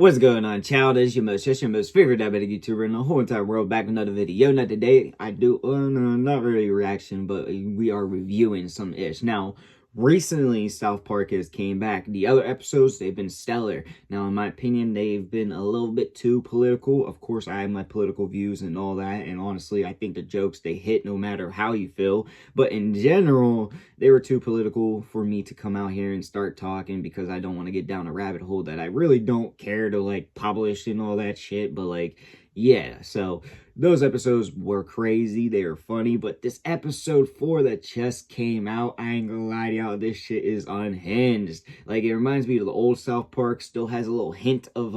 What's going on, child? It's your most favorite diabetic YouTuber in the whole entire world, back with another video. Now today I do no, not really a reaction, but we are reviewing some ish. Now recently South Park has came back. The other episodes, they've been stellar. Now in my opinion, they've been a little bit too political. Of course I have my political views and all that, and honestly I think the jokes, they hit no matter how you feel. But in general, they were too political for me to come out here and start talking, because I don't want to get down a rabbit hole that I really don't care to like publish and all that shit. But like, yeah, so those episodes were crazy, they were funny. But this episode 4 that just came out, I ain't gonna lie to y'all, this shit is unhinged. Like, it reminds me of the old South Park. Still has a little hint of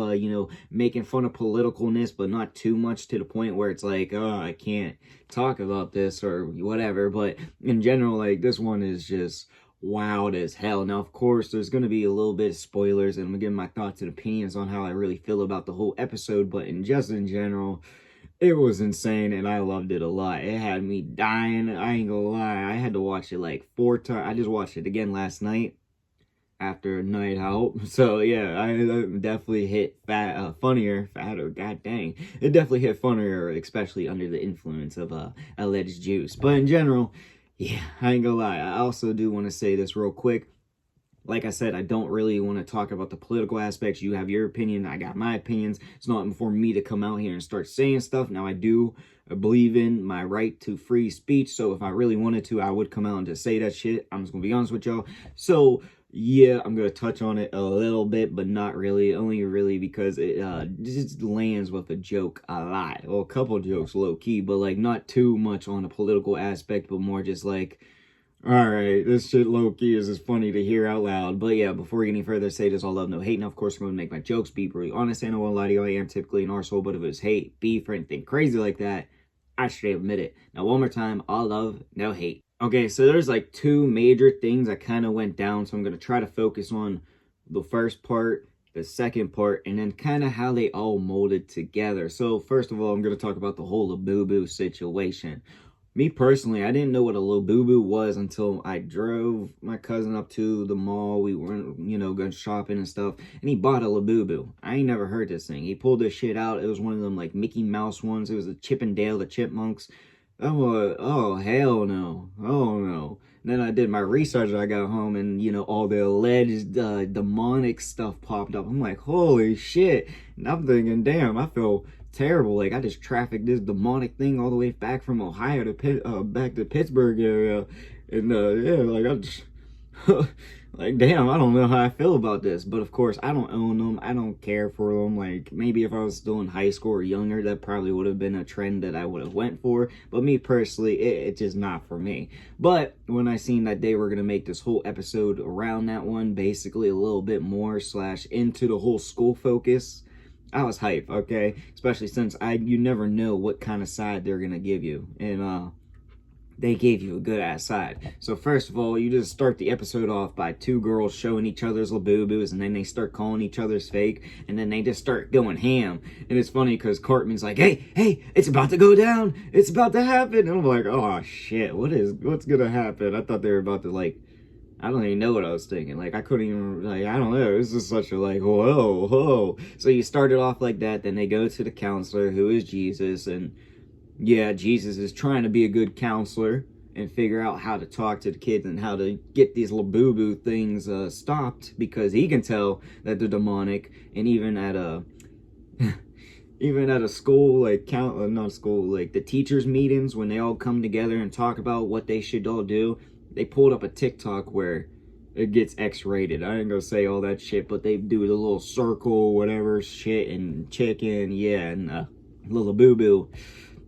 making fun of politicalness, but not too much to the point where it's like, oh, I can't talk about this or whatever. But in general, like, this one is just wild as hell. Now of course there's going to be a little bit of spoilers, and I'm gonna give my thoughts and opinions on how I really feel about the whole episode. But in general, it was insane and I loved it a lot. It had me dying. I ain't gonna lie, I had to watch it like 4 times. I just watched it again last night after a night out. So yeah, I definitely hit funnier, fatter, god dang, it definitely hit funnier, especially under the influence of alleged juice. But in general, yeah, I ain't gonna lie, I also do want to say this real quick. Like I said, I don't really want to talk about the political aspects. You have your opinion, I got my opinions. It's not for me to come out here and start saying stuff. Now I do believe in my right to free speech, so if I really wanted to, I would come out and just say that shit. I'm just gonna be honest with y'all. So yeah, I'm gonna touch on it a little bit, but not really. Only really because it just lands with a joke a lot. Well, a couple jokes low key, but like not too much on the political aspect, but more just like, all right, this shit low key is just funny to hear out loud. But yeah, before we get any further, say this all love, no hate. Now of course I'm gonna make my jokes be really honest. I know a lot of y'all, I am typically an arsehole, but if it was hate, beef, or anything crazy like that, I straight admit it. Now one more time, all love, no hate. Okay, so there's like 2 major things that kind of went down, so I'm going to try to focus on the first part, the second part, and then kind of how they all molded together. So first of all, I'm going to talk about the whole Labubu situation. Me personally, I didn't know what a Labubu was until I drove my cousin up to the mall. We were, going shopping and stuff, and he bought a Labubu. I ain't never heard this thing. He pulled this shit out. It was one of them like Mickey Mouse ones. It was a Chip and Dale, the Chipmunks. Oh, hell no. Oh, no. And then I did my research. I got home and, all the alleged demonic stuff popped up. I'm like, holy shit. And I'm thinking, damn, I feel terrible. Like, I just trafficked this demonic thing all the way back from Ohio to back to Pittsburgh area. And, yeah, like, I just... like, damn, I don't know how I feel about this. But of course, I don't own them. I don't care for them. Like, maybe if I was still in high school or younger, that probably would have been a trend that I would have went for. But me personally, it's just not for me. But when I seen that they were going to make this whole episode around that one, basically a little bit more / into the whole school focus, I was hyped, okay? Especially since you never know what kind of side they're going to give you. And, they gave you a good ass side. So first of all, you just start the episode off by 2 girls showing each other's Labubus, and then they start calling each other's fake, and then they just start going ham. And it's funny because Cartman's like, hey, it's about to go down, it's about to happen. And I'm like, oh shit, what's gonna happen? I thought they were about to, like, I don't even know what I was thinking. Like, I couldn't even, like, I don't know. It's just such a, like, whoa. So you started off like that, then they go to the counselor, who is Jesus, and yeah, Jesus is trying to be a good counselor and figure out how to talk to the kids and how to get these Labubu things stopped, because he can tell that they're demonic. And even at a school, like not school, like the teachers meetings, when they all come together and talk about what they should all do, they pulled up a TikTok where it gets X-rated. I ain't gonna say all that shit, but they do the little circle, whatever shit, and chicken, yeah, and little boo-boo.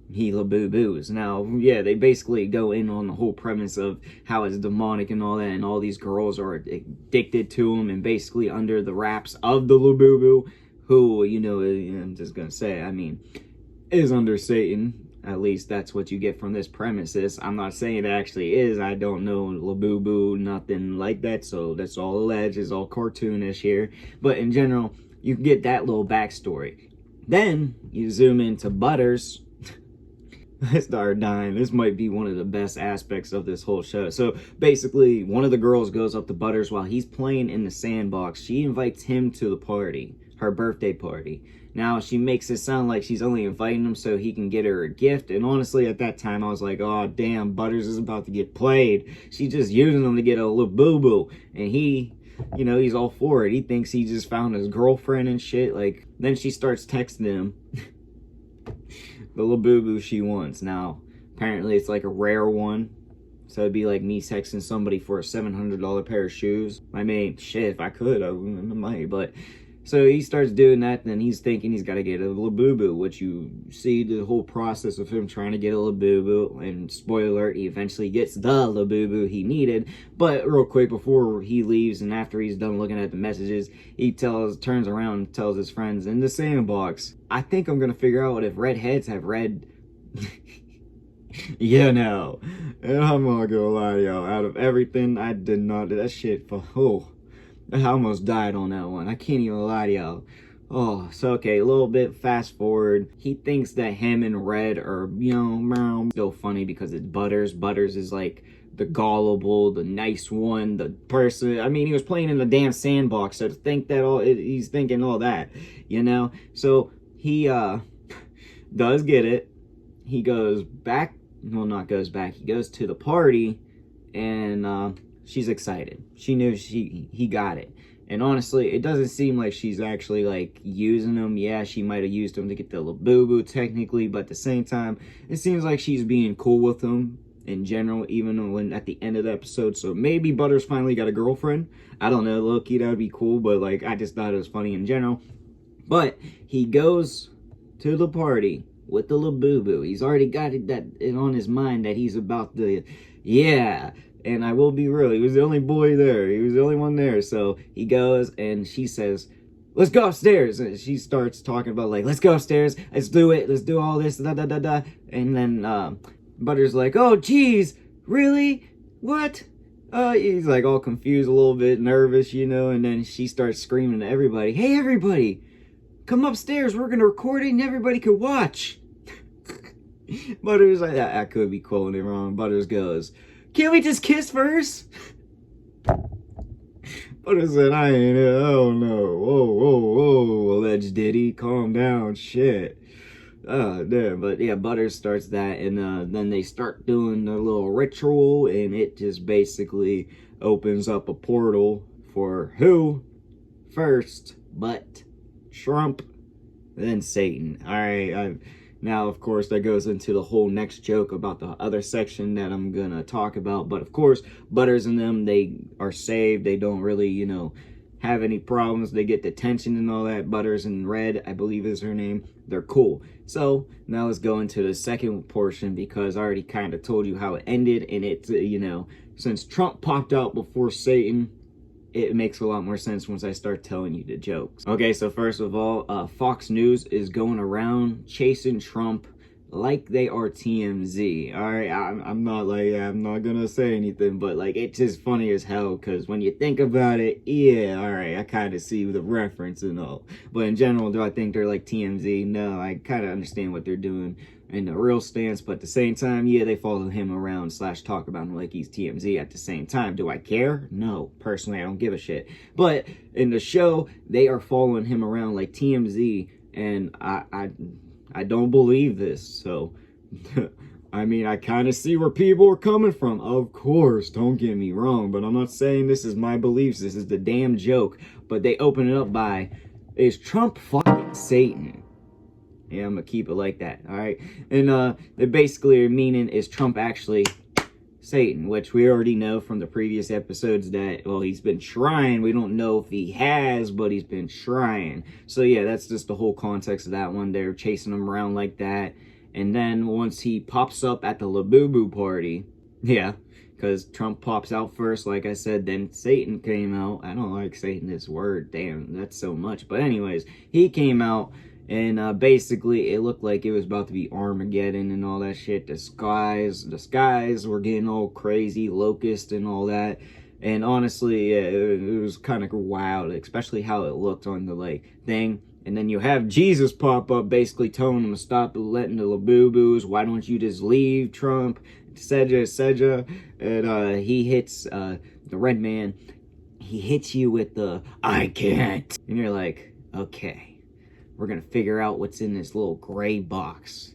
He Labubus. Now, yeah, they basically go in on the whole premise of how it's demonic and all that, and all these girls are addicted to him, and basically under the wraps of the Labubu, who, I'm just gonna say, I mean, is under Satan. At least that's what you get from this premises. I'm not saying it actually is. I don't know Labubu, nothing like that, so that's all alleged. It's all cartoonish here. But in general, you get that little backstory. Then, you zoom into Butters. I started dying. This might be one of the best aspects of this whole show. So basically, one of the girls goes up to Butters while he's playing in the sandbox. She invites him to the party. her birthday party. Now, she makes it sound like she's only inviting him so he can get her a gift. And honestly, at that time, I was like, oh, damn, Butters is about to get played. She's just using him to get a little boo-boo. And he, you know, he's all for it. He thinks he just found his girlfriend and shit. Like, then she starts texting him the little boo-boo she wants. Now, apparently it's like a rare one. So it'd be like me texting somebody for a $700 pair of shoes. I mean, shit, if I could, I might, but... So he starts doing that, and then he's thinking he's got to get a little boo-boo, which you see the whole process of him trying to get a little boo-boo, and spoiler alert, he eventually gets the little boo-boo he needed. But real quick, before he leaves and after he's done looking at the messages, he turns around and tells his friends in the sandbox, I think I'm going to figure out if redheads have red... You know, and I'm not gonna lie to y'all, out of everything, I did not do that shit for, I almost died on that one. I can't even lie to y'all. Oh, so okay, a little bit fast forward. He thinks that him and Red are, you know, still funny because it's Butters. Butters is like the gullible, the nice one, the person. I mean, he was playing in the damn sandbox, so to think that he's thinking all that, you know? So he does get it. He goes back, well, not goes back, he goes to the party, and she's excited. She knew he got it. And honestly, it doesn't seem like she's actually, like, using him. Yeah, she might have used him to get the little boo-boo, technically, but at the same time, it seems like she's being cool with him in general, even when at the end of the episode. So maybe Butters finally got a girlfriend. I don't know, low-key, that would be cool, but, like, I just thought it was funny in general. But he goes to the party with the little boo-boo. He's already got it on his mind that he's about to, yeah. And I will be real, he was the only boy there. He was the only one there. So he goes and she says, let's go upstairs. And she starts talking about, like, let's go upstairs. Let's do it. Let's do all this. Da, da, da, da. And then Butter's like, oh, geez, really? What? He's like all confused, a little bit nervous, you know. And then she starts screaming to everybody, hey, everybody, come upstairs. We're going to record it and everybody could watch. Butters, I could be quoting it wrong. Butters goes, can't we just kiss first? Butters said, I ain't, oh no, whoa, alleged Diddy, calm down, shit. Oh, damn, but yeah, Butters starts that, and then they start doing the little ritual, and it just basically opens up a portal for who? First, but Trump, then Satan. Alright, now, of course, that goes into the whole next joke about the other section that I'm going to talk about. But, of course, Butters and them, they are saved. They don't really, you know, have any problems. They get detention and all that. Butters and Red, I believe is her name. They're cool. So, now let's go into the second portion because I already kind of told you how it ended. And it's, you know, since Trump popped out before Satan, it makes a lot more sense once I start telling you the jokes. Okay, so first of all, Fox News is going around chasing Trump like they are TMZ. Alright, I'm not gonna say anything, but like it's just funny as hell because when you think about it, yeah, alright, I kind of see the reference and all. But in general, do I think they're like TMZ? No, I kind of understand what they're doing in the real stance, but at the same time, yeah, they follow him around / talk about him like he's TMZ at the same time. Do I care? No. Personally, I don't give a shit. But in the show, they are following him around like TMZ, and I don't believe this, so I mean, I kind of see where people are coming from. Of course, don't get me wrong, but I'm not saying this is my beliefs. This is the damn joke. But they open it up by, is Trump fucking Satan? Yeah, I'm gonna keep it like that, alright? And they basically are meaning, is Trump actually Satan? Which we already know from the previous episodes that, well, he's been trying. We don't know if he has, but he's been trying. So yeah, that's just the whole context of that one. They're chasing him around like that. And then once he pops up at the Labubu party, yeah, because Trump pops out first, like I said, then Satan came out. I don't like Satan, this word, damn, that's so much. But anyways, he came out. And basically, it looked like it was about to be Armageddon and all that shit. The skies were getting all crazy, locust and all that. And honestly, yeah, it was kind of wild, especially how it looked on the like thing. And then you have Jesus pop up, basically telling him to stop letting the Labubu's. Why don't you just leave, Trump? etc. And he hits the red man. He hits you with the I can't. And you're like, Okay, we're gonna figure out what's in this little gray box.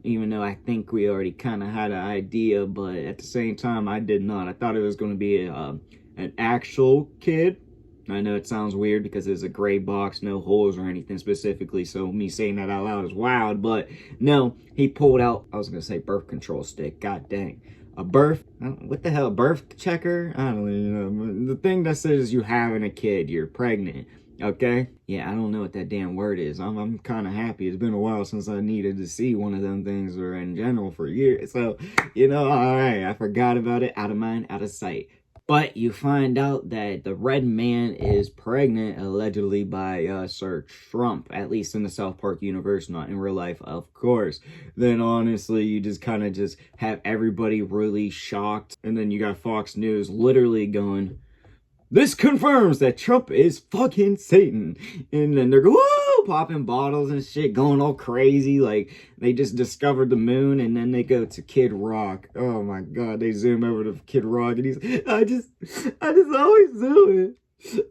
Even though I think we already kind of had an idea, but at the same time, I did not. I thought it was going to be an actual kid. I know it sounds weird because it's a gray box, no holes or anything specifically, so me saying that out loud is wild, but no, he pulled out, I was going to say birth control stick, god dang. A birth, what the hell, birth checker? I don't even know. The thing that says you having a kid, you're pregnant. Okay? Yeah, I don't know what that damn word is. I'm kind of happy. It's been a while since I needed to see one of them things, or in general for years. So, alright, I forgot about it. Out of mind, out of sight. But you find out that the red man is pregnant, allegedly, by Sir Trump, at least in the South Park universe, not in real life, of course. Then honestly, you just kind of just have everybody really shocked. And then you got Fox News literally going, "This confirms that Trump is fucking Satan." And then they're going, woo, popping bottles and shit, going all crazy. Like, they just discovered the moon, and then they go to Kid Rock. Oh my God, they zoom over to Kid Rock, and he's, I just always do it.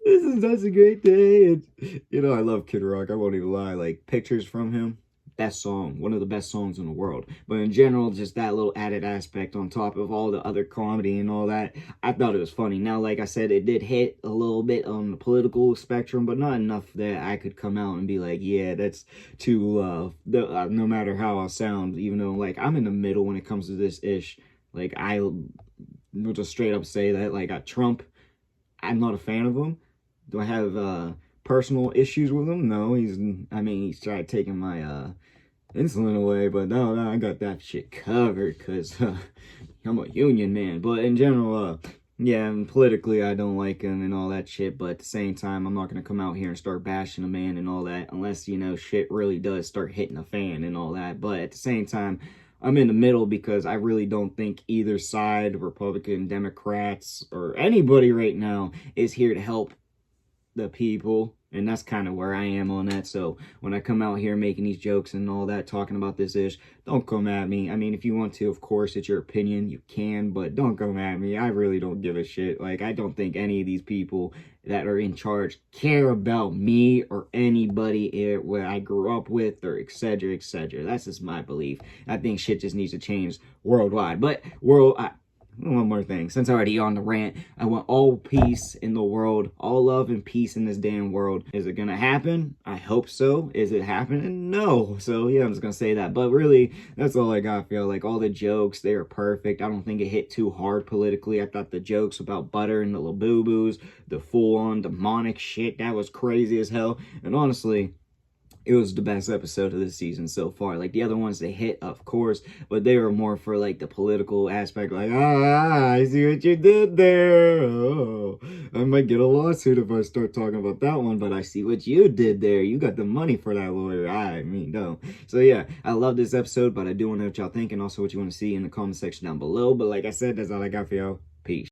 This is such a great day. And, I love Kid Rock. I won't even lie. Like, pictures from him. Best song, one of the best songs in the world. But in general, just that little added aspect on top of all the other comedy and all that, I thought it was funny. Now, like I said, it did hit a little bit on the political spectrum, but not enough that I could come out and be like, yeah, that's too, no matter how I sound, even though, like, I'm in the middle when it comes to this ish. Like, I will just straight up say that, like, Trump, I'm not a fan of him. Do I have, personal issues with him? No, he's tried taking my insulin away, but no, I got that shit covered because I'm a union man. But in general, yeah, and politically I don't like him and all that shit, but at the same time, I'm not gonna come out here and start bashing a man and all that unless, shit really does start hitting a fan and all that. But at the same time, I'm in the middle because I really don't think either side, Republican, Democrats, or anybody right now is here to help the people, and that's kind of where I am on that. So when I come out here making these jokes and all that, talking about this ish, don't come at me. I mean, if you want to, of course, it's your opinion, you can, but don't come at me. I really don't give a shit. Like, I don't think any of these people that are in charge care about me or anybody where I grew up with, or etc., etc. That's just my belief. I think shit just needs to change worldwide. But one more thing, since I'm already on the rant, I want all peace in the world, all love and peace in this damn world. Is it gonna happen? I hope so. Is it happening? No. So yeah, I'm just gonna say that. But really, that's all I got. I feel like all the jokes, they are perfect. I don't think it hit too hard politically. I thought the jokes about butter and the Labubus, the full-on demonic shit, that was crazy as hell. And honestly, it was the best episode of the season so far. Like, the other ones, they hit, of course, but they were more for, like, the political aspect. Like, I see what you did there. Oh, I might get a lawsuit if I start talking about that one, but I see what you did there. You got the money for that lawyer. I mean, no. So, yeah, I love this episode, but I do want to know what y'all think, and also what you want to see in the comment section down below. But like I said, that's all I got for y'all.